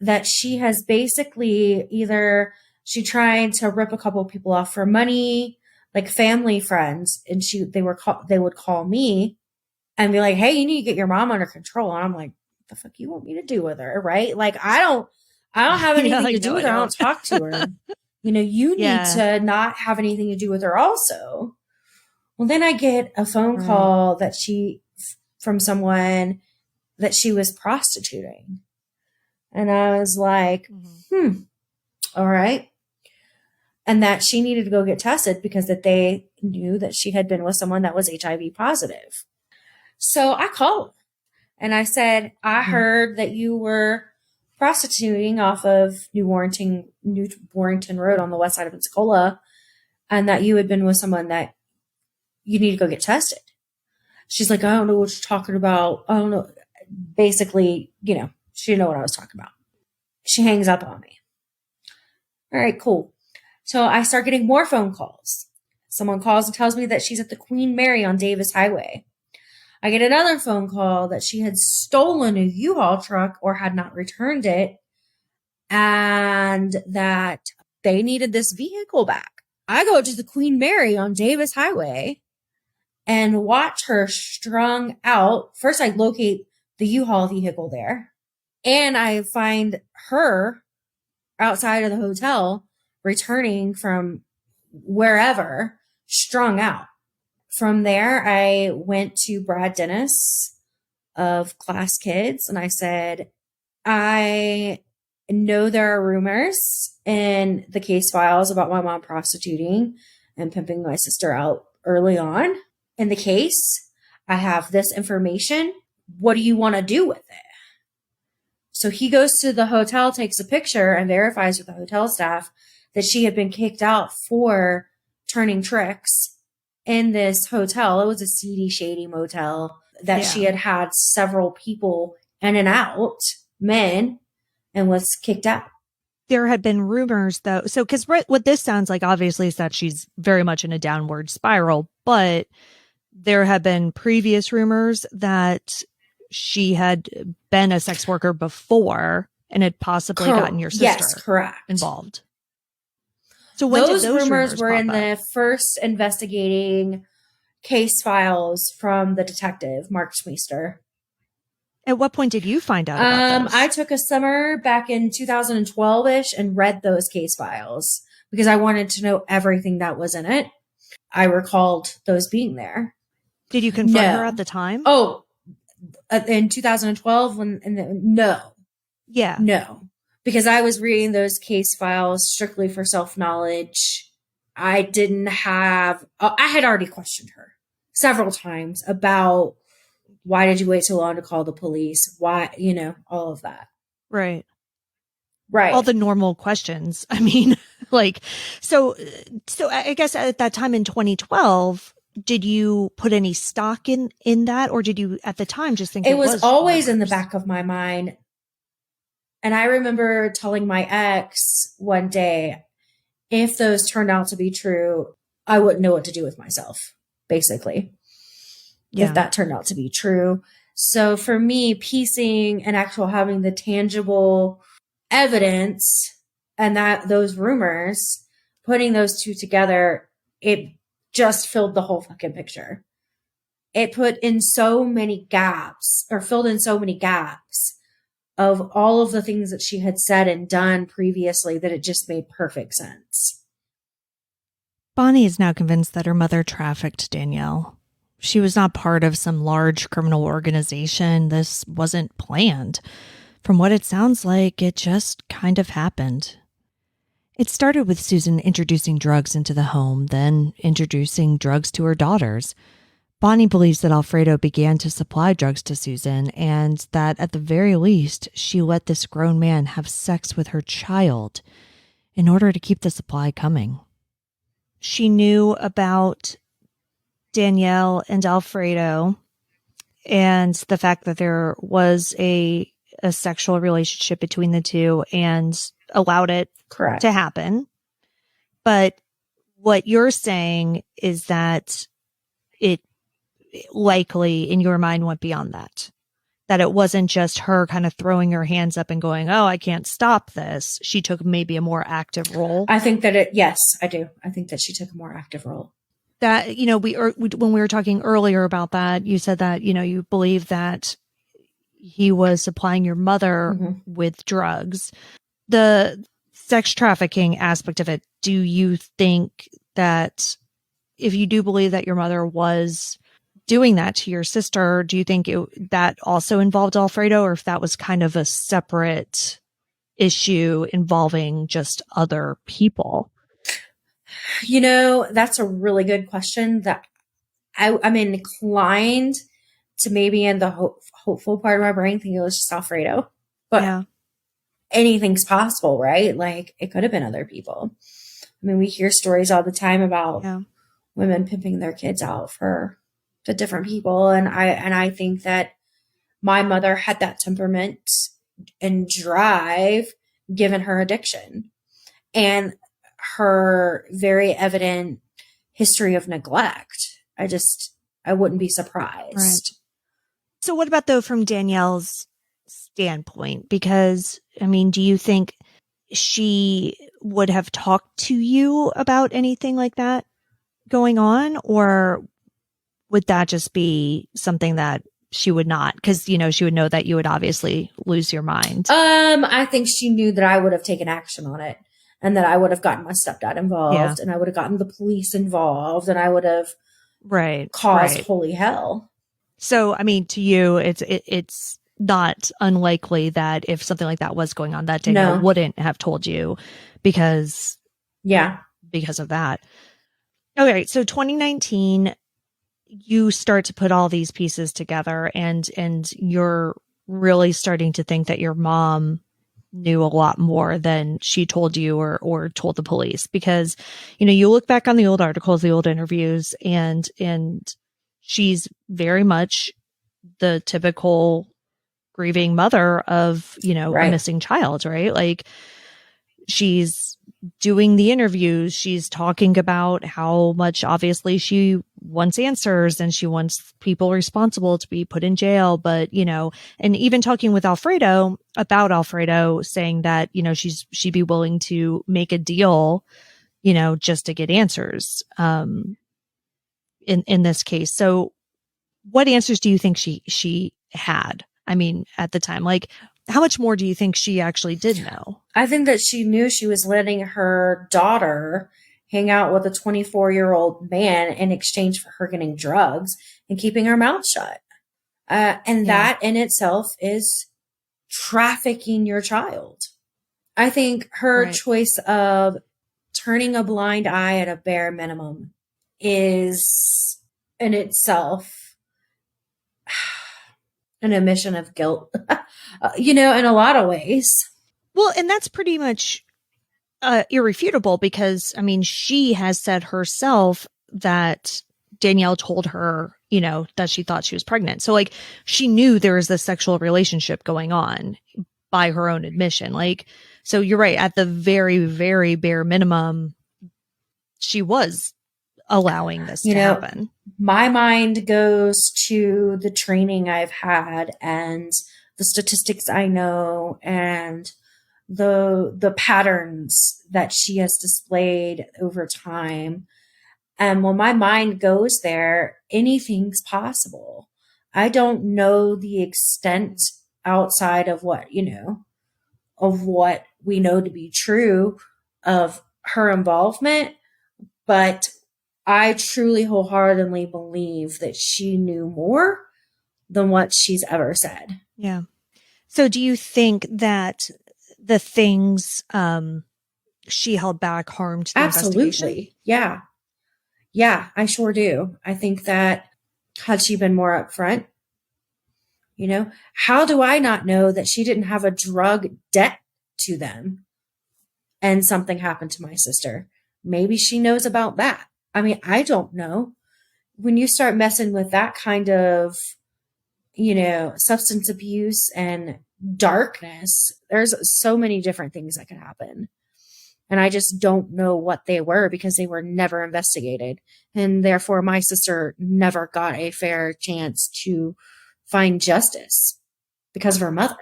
that she has basically either she tried to rip a couple of people off for money, like family friends, and they would call me and be like, "Hey, you need to get your mom under control." And I'm like, "What the fuck you want me to do with her?" Right? Like I don't have anything to do with her. I don't talk to her. You need to not have anything to do with her also. Well, then I get a phone call from someone that she was prostituting. And I was like, all right. And that she needed to go get tested because that they knew that she had been with someone that was HIV positive. So I called and I said, I heard that you were prostituting off of New Warrington Road on the west side of Pensacola, and that you had been with someone that you need to go get tested. She's like, I don't know what you're talking about. I don't know. Basically, she didn't know what I was talking about. She hangs up on me. All right, cool. So I start getting more phone calls. Someone calls and tells me that she's at the Queen Mary on Davis Highway. I get another phone call that she had stolen a U-Haul truck or had not returned it, and that they needed this vehicle back. I go to the Queen Mary on Davis Highway and watch her strung out. First, I locate the U-Haul vehicle there, and I find her outside of the hotel returning from wherever, strung out. From there, I went to Brad Dennis of Class Kids, and I said, I know there are rumors in the case files about my mom prostituting and pimping my sister out early on in the case. I have this information. What do you want to do with it? So he goes to the hotel, takes a picture, and verifies with the hotel staff that she had been kicked out for turning tricks in this hotel. It was a seedy, shady motel that she had several people in and out, men, and was kicked out. There had been rumors, though. So, because what this sounds like, obviously, is that she's very much in a downward spiral, but there had been previous rumors that she had been a sex worker before and had possibly gotten your sister involved. So when those did those rumors were in up? the first investigating case files from the detective, Mark Schmeister. At what point did you find out about those? I took a summer back in 2012-ish and read those case files because I wanted to know everything that was in it. I recalled those being there. Did you confront her at the time? Oh, in 2012 no. Yeah. No. Because I was reading those case files strictly for self-knowledge. I had already questioned her several times about why did you wait so long to call the police? Why, all of that. Right. Right. All the normal questions. I mean, so I guess at that time in 2012, did you put any stock in that, or did you at the time just think it was always rumors? In the back of my mind? And I remember telling my ex one day, if those turned out to be true, I wouldn't know what to do with myself, basically. If that turned out to be true. So for me, piecing and having the tangible evidence and those rumors putting those two together, it just filled the whole fucking picture. It put in so many gaps, or filled in so many gaps of all of the things that she had said and done previously, that it just made perfect sense. Bonnie is now convinced that her mother trafficked Danielle. She was not part of some large criminal organization. This wasn't planned. From what it sounds like, it just kind of happened. It started with Susan introducing drugs into the home, then introducing drugs to her daughters. Bonnie believes that Alfredo began to supply drugs to Susan, and that at the very least, she let this grown man have sex with her child in order to keep the supply coming. She knew about Danielle and Alfredo and the fact that there was a sexual relationship between the two and allowed it Correct. to happen. But what you're saying is that it likely in your mind went beyond that. That it wasn't just her kind of throwing her hands up and going, oh, I can't stop this. She took maybe a more active role. I think that yes, I do. I think that she took a more active role. That, when we were talking earlier about that, you said that, you believe that he was supplying your mother with drugs. The sex trafficking aspect of it, do you think that if you do believe that your mother was doing that to your sister, do you think that also involved Alfredo, or if that was kind of a separate issue involving just other people? That's a really good question that I'm inclined to, maybe in the hopeful part of my brain, think it was just Alfredo. But anything's possible, right? Like, it could have been other people. I mean, we hear stories all the time about women pimping their kids out for the different people. And I think that my mother had that temperament and drive given her addiction and her very evident history of neglect. I wouldn't be surprised. Right. So what about, though, from Danielle's standpoint? Because, do you think she would have talked to you about anything like that going on? Or would that just be something that she would not? Because, she would know that you would obviously lose your mind. I think she knew that I would have taken action on it, and that I would have gotten my stepdad involved, and I would have gotten the police involved, and I would have caused holy hell. So, to you, it's not unlikely that if something like that was going on, that Danielle wouldn't have told you because of that. Okay, so 2019, you start to put all these pieces together, and you're really starting to think that your mom knew a lot more than she told you or told the police, because, you look back on the old articles, the old interviews, and she's very much the typical grieving mother of, a missing child, right? Like, she's doing the interviews, she's talking about how much obviously she wants answers and she wants people responsible to be put in jail. But, and even talking with Alfredo about Alfredo, saying that, she'd be willing to make a deal, just to get answers, in this case. So what answers do you think she had? At the time, like, how much more do you think she actually did know? I think that she knew she was letting her daughter hang out with a 24-year-old man in exchange for her getting drugs and keeping her mouth shut. That in itself is trafficking your child. I think her choice of turning a blind eye at a bare minimum is in itself an admission of guilt, in a lot of ways. Well, and that's pretty much irrefutable, because, she has said herself that Danielle told her, that she thought she was pregnant. So, like, she knew there was this sexual relationship going on by her own admission. Like, so you're right. At the very, very bare minimum, she was allowing this to happen. My mind goes to the training I've had and the statistics I know and the patterns that she has displayed over time. And when my mind goes there, anything's possible. I don't know the extent outside of what, of what we know to be true of her involvement, but I truly wholeheartedly believe that she knew more than what she's ever said. Yeah. So do you think that the things she held back harmed the investigation? Absolutely. Yeah. Yeah, I sure do. I think that had she been more upfront, how do I not know that she didn't have a drug debt to them and something happened to my sister? Maybe she knows about that. I mean, I don't know. When you start messing with that kind of, substance abuse and darkness, there's so many different things that could happen. And I just don't know what they were because they were never investigated. And therefore, my sister never got a fair chance to find justice because of her mother.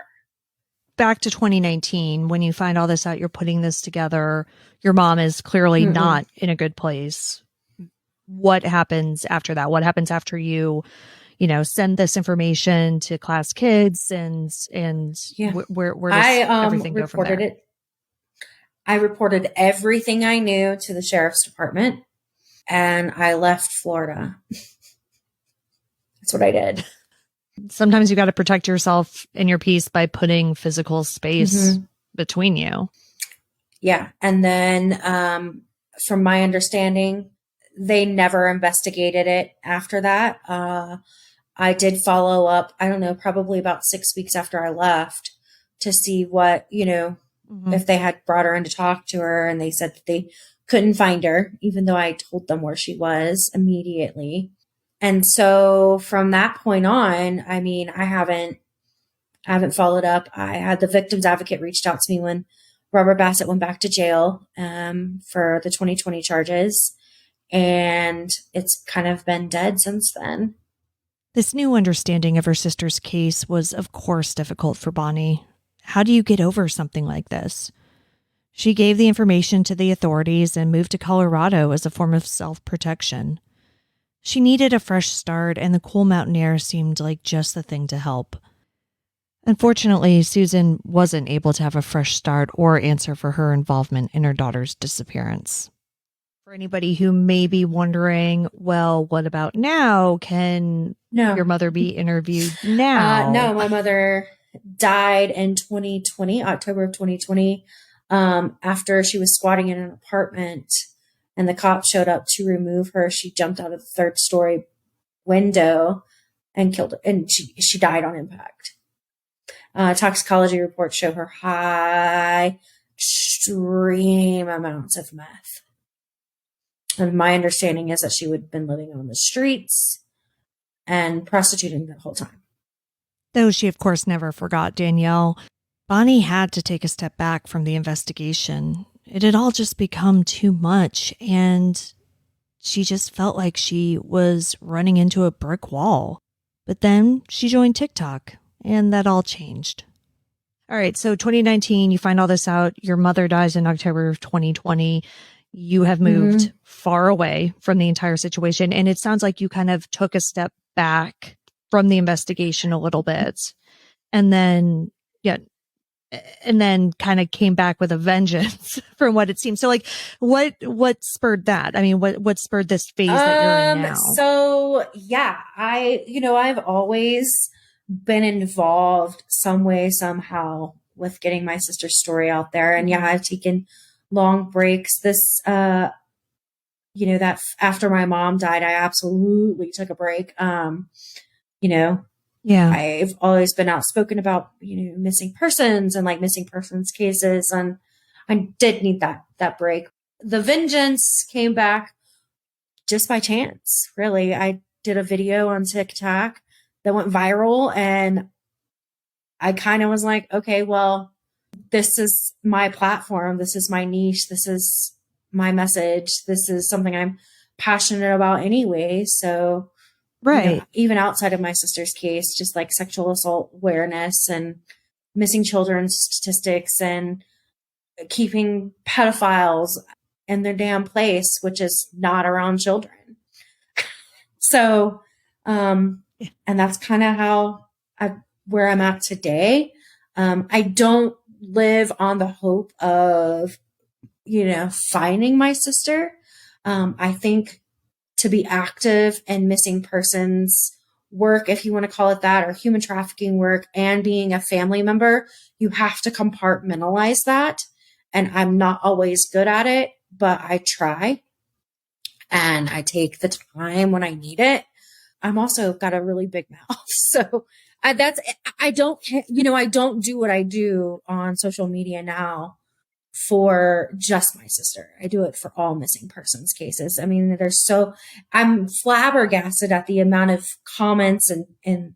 Back to 2019, when you find all this out, you're putting this together, your mom is clearly not in a good place. What happens after that? What happens after you send this information to class kids and where does everything go from there? I reported everything I knew to the sheriff's department and I left Florida. That's what I did. Sometimes you got to protect yourself and your peace by putting physical space between you. Yeah. And then from my understanding, they never investigated it after that. I did follow up, I don't know, probably about 6 weeks after I left to see what, if they had brought her in to talk to her, and they said that they couldn't find her, even though I told them where she was immediately. And so from that point on, I mean, I haven't followed up. I had the victim's advocate reached out to me when Robert Bassett went back to jail for the 2020 charges. And it's kind of been dead since then. This new understanding of her sister's case was, of course, difficult for Bonnie. How do you get over something like this? She gave the information to the authorities and moved to Colorado as a form of self-protection. She needed a fresh start, and the cool mountain air seemed like just the thing to help. Unfortunately, Susan wasn't able to have a fresh start or answer for her involvement in her daughter's disappearance. For anybody who may be wondering, well, what about now? Can your mother be interviewed now? No, my mother died in 2020, October of 2020, after she was squatting in an apartment and the cops showed up to remove her. She jumped out of the third story window and killed her, and she died on impact. Toxicology reports show her high, extreme amounts of meth. And my understanding is that she would have been living on the streets and prostituting the whole time. Though she, of course, never forgot Danielle, Bonnie had to take a step back from the investigation. It had all just become too much, and she just felt like she was running into a brick wall. But then she joined TikTok, and that all changed. All right, so 2019, you find all this out. Your mother dies in October of 2020. You have moved far away from the entire situation, and it sounds like you kind of took a step back from the investigation a little bit, and then kind of came back with a vengeance from what it seems. So like what spurred that? I mean, what spurred this phase that you're in now? So yeah, I've always been involved some way, somehow with getting my sister's story out there. And yeah, I've taken long breaks. This, that after my mom died, I absolutely took a break. Yeah. I've always been outspoken about, missing persons and like missing persons cases. And I did need that break. The vengeance came back just by chance, really. I did a video on TikTok that went viral, and I kind of was like, okay, well, this is my platform. This is my niche. This is my message. This is something I'm passionate about anyway. So, right. Even outside of my sister's case, just like sexual assault awareness and missing children statistics and keeping pedophiles in their damn place, which is not around children. So, and that's kind of where I'm at today. I don't live on the hope of, finding my sister. I think to be active in missing persons work, if you want to call it that, or human trafficking work, and being a family member, you have to compartmentalize that. And I'm not always good at it, but I try and I take the time when I need it. I'm also got a really big mouth. So I don't do what I do on social media now for just my sister. I do it for all missing persons cases. I mean, I'm flabbergasted at the amount of comments and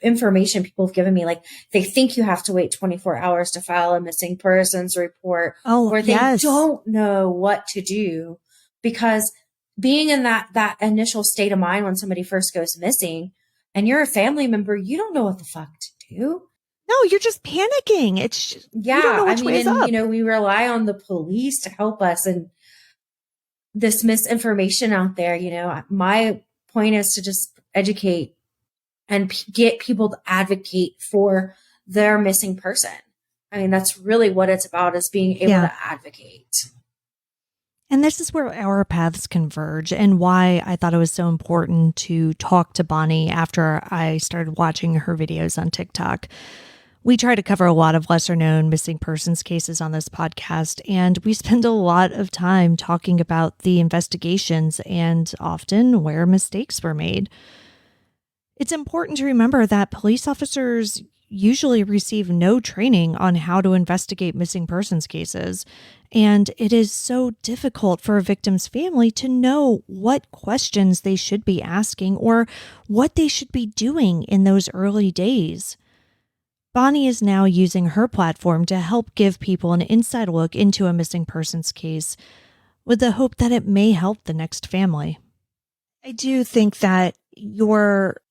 information people have given me. Like, they think you have to wait 24 hours to file a missing persons report, or they don't know what to do, because being in that initial state of mind when somebody first goes missing and you're a family member, you don't know what the fuck to do. No, you're just panicking. It's you don't know which way is up. We rely on the police to help us, and this misinformation out there. My point is to just educate and get people to advocate for their missing person. I mean, that's really what it's about, is being able to advocate. And this is where our paths converge, and why I thought it was so important to talk to Bonnie after I started watching her videos on TikTok. We try to cover a lot of lesser known missing persons cases on this podcast, and we spend a lot of time talking about the investigations and often where mistakes were made. It's important to remember that police officers usually receive no training on how to investigate missing persons cases, and it is so difficult for a victim's family to know what questions they should be asking or what they should be doing in those early days. Bonnie is now using her platform to help give people an inside look into a missing persons case, with the hope that it may help the next family. I do think that your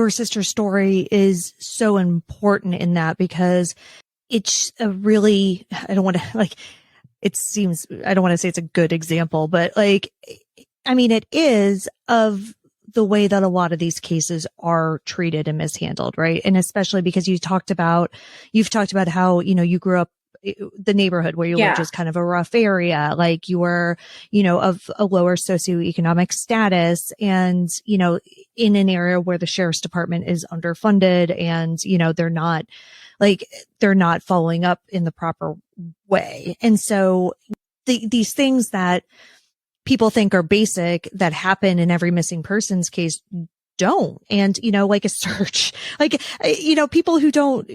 sister's story is so important in that, because it's a really, I don't want to say it's a good example, but it is of the way that a lot of these cases are treated and mishandled, right? And especially because you've talked about how, you grew up, the neighborhood where you lived is kind of a rough area. Like, you were, of a lower socioeconomic status, and, in an area where the sheriff's department is underfunded, and, they're not following up in the proper way. And so these things that people think are basic that happen in every missing persons case don't. And, like a search, people who don't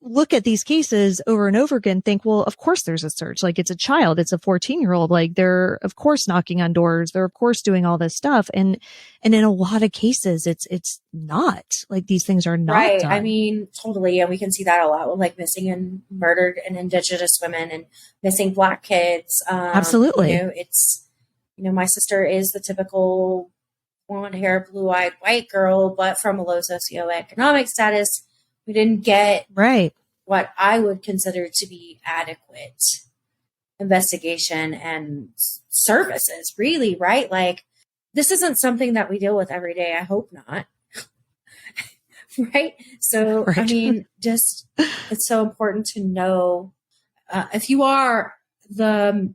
look at these cases over and over again think, well, of course there's a search. Like, it's a child, it's a 14-year-old. Like, they're of course knocking on doors. They're of course doing all this stuff. And in a lot of cases, it's not, like, these things are not right. done. I mean, totally. And we can see that a lot with, like, missing and murdered and Indigenous women and missing Black kids. Absolutely. My sister is the typical blonde hair, blue-eyed white girl, but from a low socioeconomic status. We didn't get what I would consider to be adequate investigation and services, really, right? Like, this isn't something that we deal with every day. I hope not. Right? So, right. I mean, just, it's so important to know, if you are the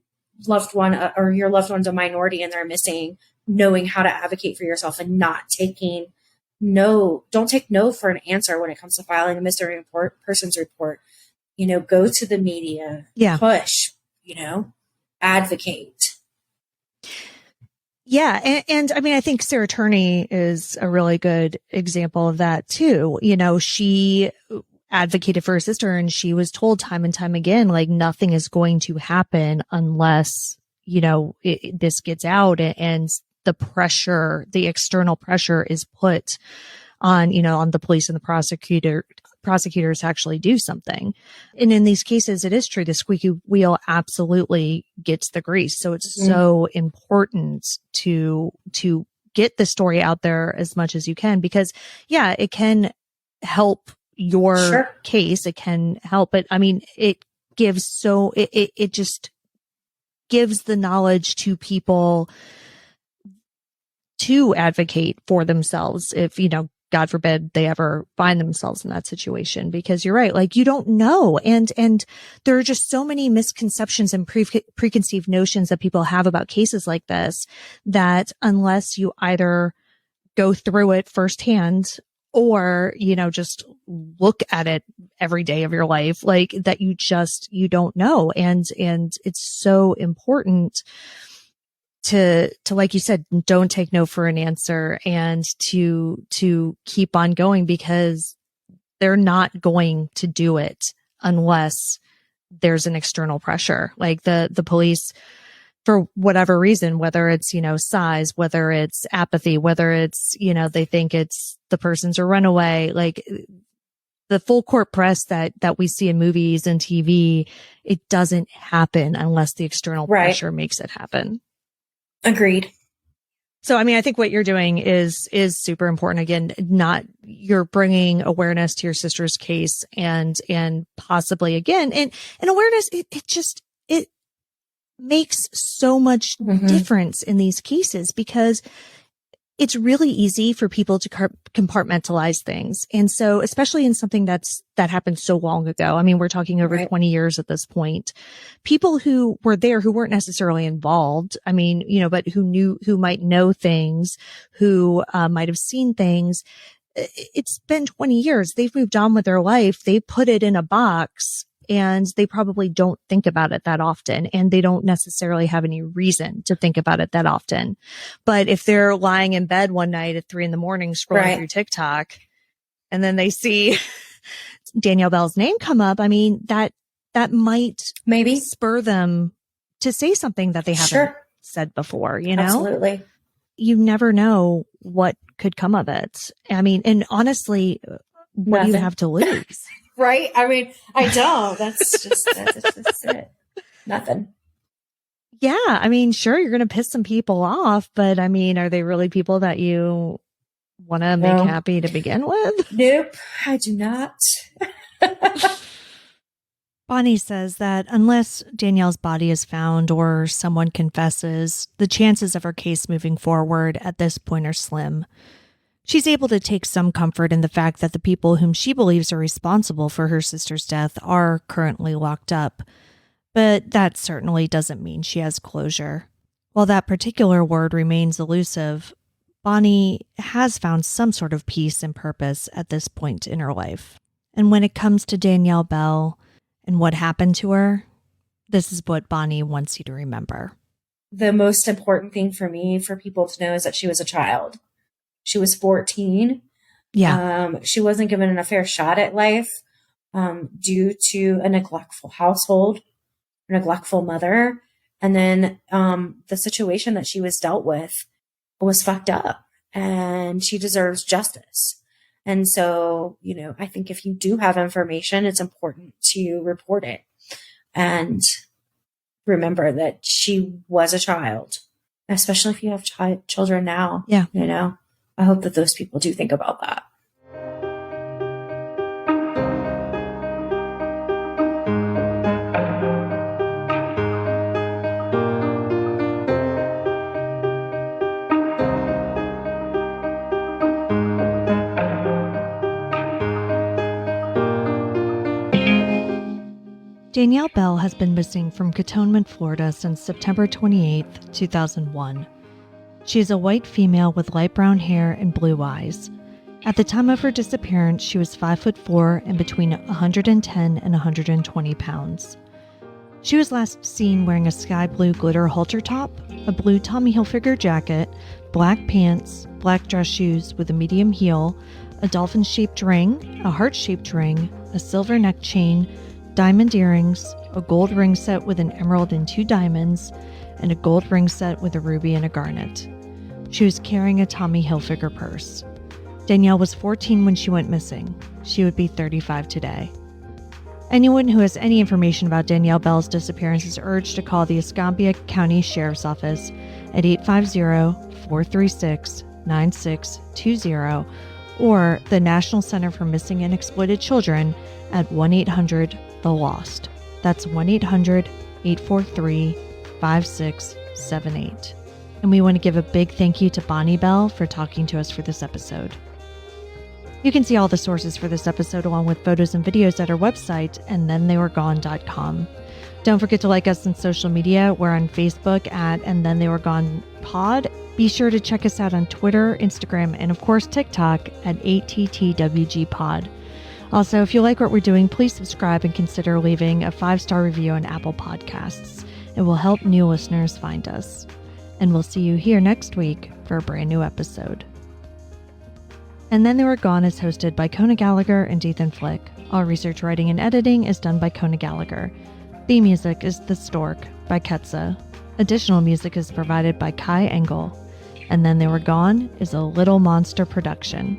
loved one, or your loved one's a minority and they're missing, knowing how to advocate for yourself and not taking no, don't take no for an answer when it comes to filing a missing persons report. Go to the media, push, advocate. Yeah. And I mean, I think Sarah Turney is a really good example of that too. She advocated for her sister, and she was told time and time again, like, nothing is going to happen unless, this gets out, and the external pressure is put on, on the police and the prosecutors to actually do something. And in these cases, it is true. The squeaky wheel absolutely gets the grease. So it's so important to get the story out there as much as you can, because it can help your case. It can help, but I mean, it it just gives the knowledge to people to advocate for themselves if, God forbid they ever find themselves in that situation, because you're right. Like, you don't know. And there are just so many misconceptions and preconceived notions that people have about cases like this, that unless you either go through it firsthand or, just look at it every day of your life, like that, you don't know. And it's so important to, like you said, don't take no for an answer, and to keep on going, because they're not going to do it unless there's an external pressure. Like the police, for whatever reason, whether it's, size, whether it's apathy, whether it's, they think it's the person's a runaway, like the full court press that we see in movies and TV, it doesn't happen unless the external pressure makes it happen. Agreed. So, I think what you're doing is super important. Again, you're bringing awareness to your sister's case, and possibly again, and awareness, it makes so much difference in these cases, because it's really easy for people to compartmentalize things. And so, especially in something that happened so long ago, we're talking over 20 years at this point, people who were there, who weren't necessarily involved, but who might know things, who might have seen things. It's been 20 years. They've moved on with their life. They put it in a box, and they probably don't think about it that often, and they don't necessarily have any reason to think about it that often. But if they're lying in bed one night at 3 a.m. scrolling through TikTok, and then they see Danielle Bell's name come up, that might maybe spur them to say something that they haven't said before, Absolutely. You never know what could come of it. And honestly, what do you have to lose? Right? I don't. That's just it. Nothing. Yeah. Sure, you're going to piss some people off, but are they really people that you want to make happy to begin with? Nope, I do not. Bonnie says that unless Danielle's body is found or someone confesses, the chances of her case moving forward at this point are slim. She's able to take some comfort in the fact that the people whom she believes are responsible for her sister's death are currently locked up, but that certainly doesn't mean she has closure. While that particular word remains elusive, Bonnie has found some sort of peace and purpose at this point in her life. And when it comes to Danielle Bell and what happened to her, this is what Bonnie wants you to remember. The most important thing for me, for people to know, is that she was a child. She was 14. Yeah. She wasn't given a fair shot at life due to a neglectful household, a neglectful mother. And then the situation that she was dealt with was fucked up, and she deserves justice. And so, I think if you do have information, it's important to report it and remember that she was a child, especially if you have children now. Yeah. I hope that those people do think about that. Danielle Bell has been missing from Cantonment, Florida since September 28, 2001. She is a white female with light brown hair and blue eyes. At the time of her disappearance, she was 5'4" and between 110 and 120 pounds. She was last seen wearing a sky blue glitter halter top, a blue Tommy Hilfiger jacket, black pants, black dress shoes with a medium heel, a dolphin-shaped ring, a heart-shaped ring, a silver neck chain, diamond earrings, a gold ring set with an emerald and 2 diamonds, and a gold ring set with a ruby and a garnet. She was carrying a Tommy Hilfiger purse. Danielle was 14 when she went missing. She would be 35 today. Anyone who has any information about Danielle Bell's disappearance is urged to call the Escambia County Sheriff's Office at 850-436-9620 or the National Center for Missing and Exploited Children at 1-800-THE-LOST. That's 1-800-843-5678. And we want to give a big thank you to Bonnie Bell for talking to us for this episode. You can see all the sources for this episode along with photos and videos at our website, andthentheyweregone.com. Don't forget to like us on social media. We're on Facebook at And Then They Were Gone Pod. Be sure to check us out on Twitter, Instagram, and of course TikTok at ATTWG Pod. Also, if you like what we're doing, please subscribe and consider leaving a 5-star review on Apple Podcasts. It will help new listeners find us. And we'll see you here next week for a brand new episode. And Then They Were Gone is hosted by Kona Gallagher and Ethan Flick. All research, writing, and editing is done by Kona Gallagher. Theme music is The Stork by Ketsa. Additional music is provided by Kai Engel. And Then They Were Gone is a Little Monster production.